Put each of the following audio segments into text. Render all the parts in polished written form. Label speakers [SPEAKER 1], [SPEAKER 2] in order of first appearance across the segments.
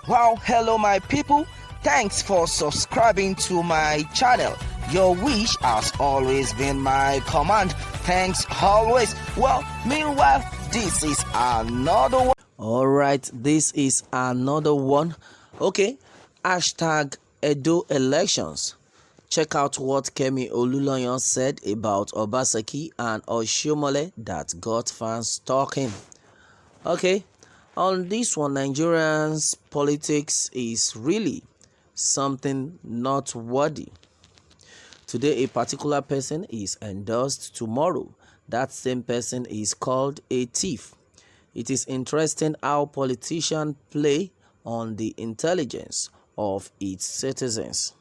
[SPEAKER 1] Wow, hello my people. Thanks for subscribing to my channel. Your wish has always been my command. Thanks always. Well, meanwhile, this is another one. All right, this is another one. Okay, hashtag Edo elections. Check out what Kemi Olulonyo said about Obaseki and Oshiomole that got fans talking. Okay, on this one, Nigerians' politics is really something not worthy. Today, a particular person is endorsed. Tomorrow, that same person is called a thief. It is interesting how politicians play on the intelligence of its citizens.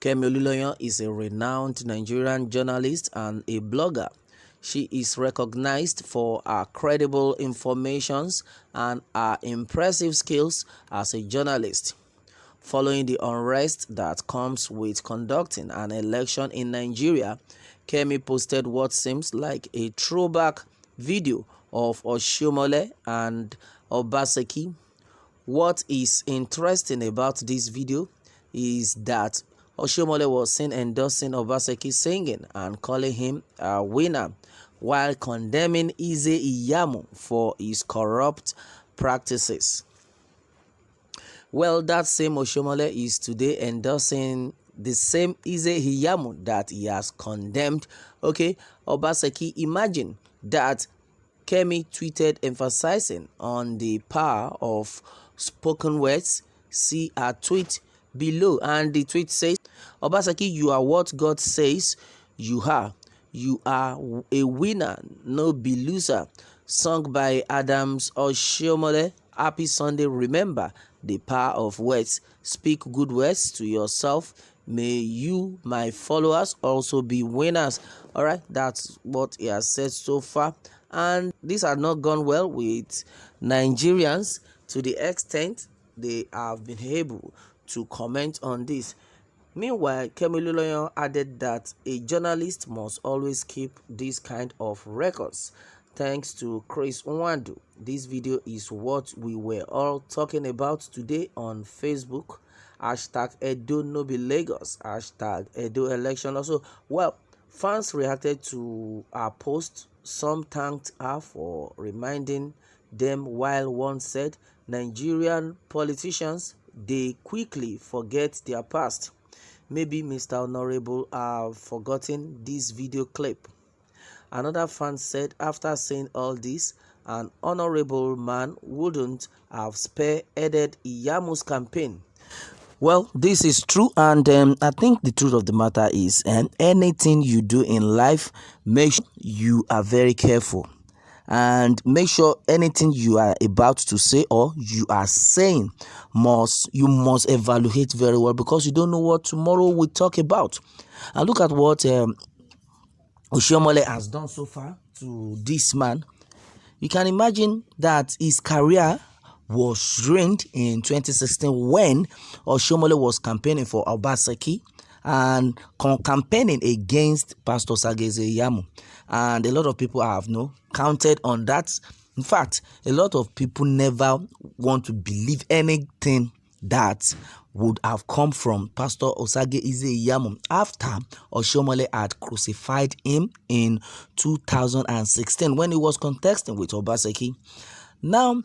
[SPEAKER 1] Kemi Olulonyo is a renowned Nigerian journalist and a blogger. She is recognized for her credible informations and her impressive skills as a journalist. Following the unrest that comes with conducting an election in Nigeria, Kemi posted what seems like a throwback video of Oshiomole and Obaseki. What is interesting about this video is that Oshiomole was seen endorsing Obaseki singing and calling him a winner, while condemning Ize Iyamu for his corrupt practices. Well, that same Oshiomole is today endorsing the same Ize Iyamu that he has condemned. Okay, Obaseki, imagine that Kemi tweeted emphasizing on the power of spoken words. See her tweet below, and the tweet says, Obaseki, you are what God says you are. You are a winner, no be loser. Sung by Adams Oshiomole. Happy Sunday. Remember the power of words. Speak good words to yourself. May you, my followers, also be winners. All right, that's what he has said so far. And this has not gone well with Nigerians to the extent they have been able to comment on this. Meanwhile, Kemi Olulonyo added that a journalist must always keep this kind of records. Thanks to Chris Nwandu. This video is what we were all talking about today on Facebook. Hashtag Edo no be Lagos. Hashtag Edo election. Also, well, fans reacted to our post. Some thanked her for reminding them, while one said, Nigerian politicians, they quickly forget their past. Maybe Mr. Honorable have forgotten this video clip. Another fan said, after saying all this, an honorable man wouldn't have spearheaded Iyamu's campaign. Well, this is true, and I think the truth of the matter is, anything you do in life, make sure you are very careful. And make sure anything you are about to say or you are saying you must evaluate very well, because you don't know what tomorrow will talk about. And look at what Oshiomole has done so far to this man. You can imagine that his career was ruined in 2016 when Oshiomole was campaigning for Obaseki and campaigning against Pastor Sageze Iyamu. And a lot of people have counted on that. In fact, a lot of people never want to believe anything that would have come from Pastor Osage Ize Iyamu after Oshiomole had crucified him in 2016 when he was contesting with Obaseki. Now,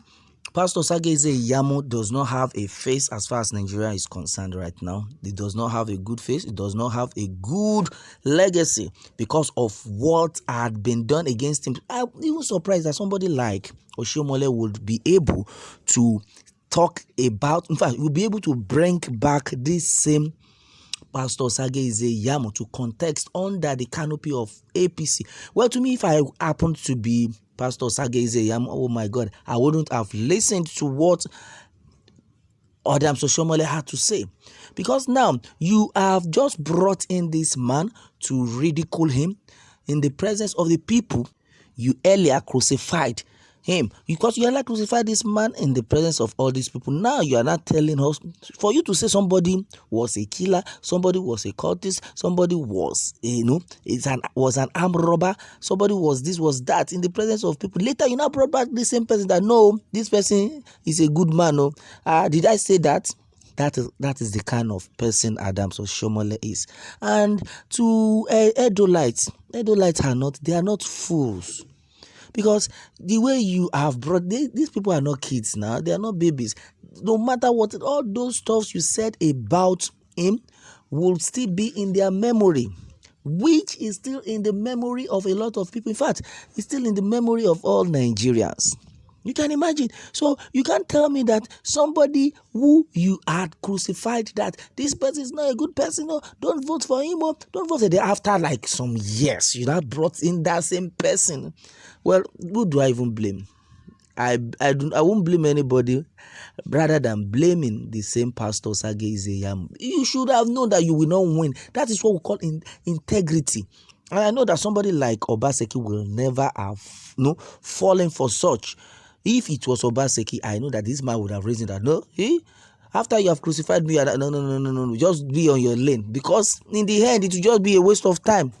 [SPEAKER 1] Pastor Osage Ize Iyamu does not have a face as far as Nigeria is concerned right now. He does not have a good face. He does not have a good legacy because of what had been done against him. I'm even surprised that somebody like Oshiomole would be able to talk about, in fact, will be able to bring back this same Pastor Osage Ize Iyamu to context under the canopy of APC. Well, to me, if I happened to be Pastor Osage Ize Iyamu, oh my God, I wouldn't have listened to what Adams Oshiomole had to say. Because now you have just brought in this man to ridicule him in the presence of the people you earlier crucified him, because you are like crucify this man in the presence of all these people. Now you are not telling us, for you to say somebody was a killer, somebody was a cultist, somebody was was an armed robber, somebody was this, was that, in the presence of people. Later you now brought back the same person that no, this person is a good man. No, did I say that? That is the kind of person Adams Oshiomole is. And to Edolites are not fools. Because the way you have brought, these people are not kids now, they are not babies. No matter what, all those stuffs you said about him will still be in their memory, which is still in the memory of a lot of people. In fact, it's still in the memory of all Nigerians. You can imagine. So you can't tell me that somebody who you had crucified, that this person is not a good person, no, don't vote for him, or don't vote for him. After like some years, you have brought in that same person. Well, who do I even blame? I won't blame anybody rather than blaming the same pastor Sage Izeyam. You should have known that you will not win. That is what we call integrity. And I know that somebody like Obaseki will never have fallen for such. If it was Obaseki, I know that this man would have reasoned that no, after you have crucified me, no, just be on your lane, because in the end it will just be a waste of time.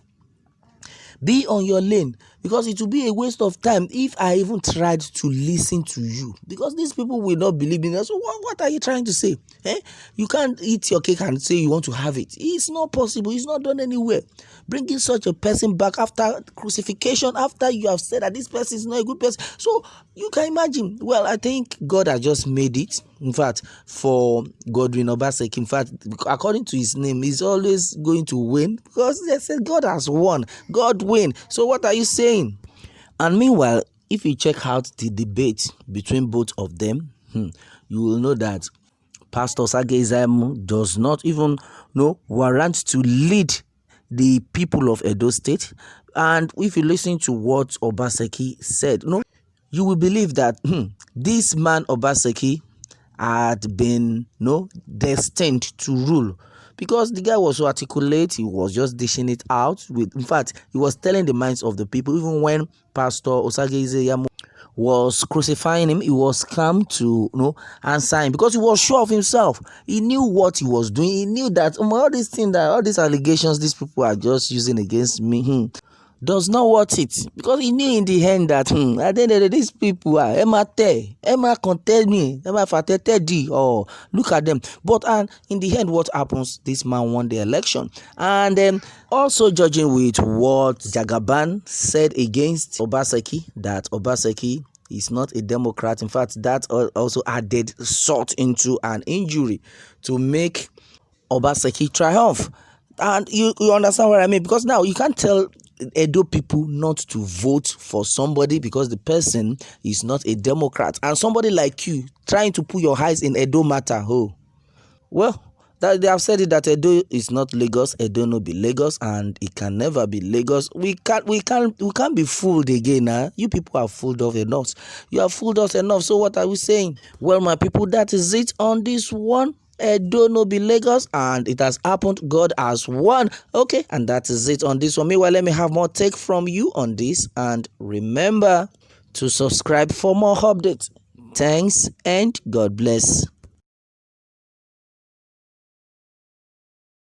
[SPEAKER 1] Be on your lane, because it will be a waste of time if I even tried to listen to you, because these people will not believe in us. So what are you trying to say? You can't eat your cake and say you want to have it. It's not possible. It's not done anywhere. Bringing such a person back after crucifixion, after you have said that this person is not a good person. So you can imagine. Well, I think God has just made it. In fact, for Godwin Obaseki, in fact, according to his name, he's always going to win, because they said God has won. God win. So what are you saying? And meanwhile, if you check out the debate between both of them, you will know that Pastor Sage Izeyam does not even warrant to lead the people of Edo State. And if you listen to what Obaseki said, you will believe that this man Obaseki had been destined to rule, because the guy was so articulate. He was just dishing it out in fact, he was telling the minds of the people. Even when Pastor Osage Izeyam was crucifying him, he was calm to answer him, because he was sure of himself. He knew what he was doing. He knew that all these things, that all these allegations these people are just using against me does not worth it, because he knew in the end that at the end of the day, these people are Emma contest me, Emma fatted, or look at them. But in the end, what happens? This man won the election. And also judging with what Jagaban said against Obaseki, that Obaseki is not a Democrat. In fact, that also added salt into an injury to make Obaseki triumph. And you understand what I mean? Because now you can't tell Edo people not to vote for somebody because the person is not a Democrat, and somebody like you trying to put your eyes in Edo matter. Well, that they have said it, that Edo is not Lagos. Edo no be Lagos, and it can never be Lagos. We can't be fooled again. You people are fooled us enough. You have fooled us enough. So what are we saying? Well, my people, that is it on this one. Edo no be Lagos, and it has happened. God has won. Okay, and that is it on this one. Meanwhile, let me have more take from you on this, and remember to subscribe for more updates. Thanks, and God bless.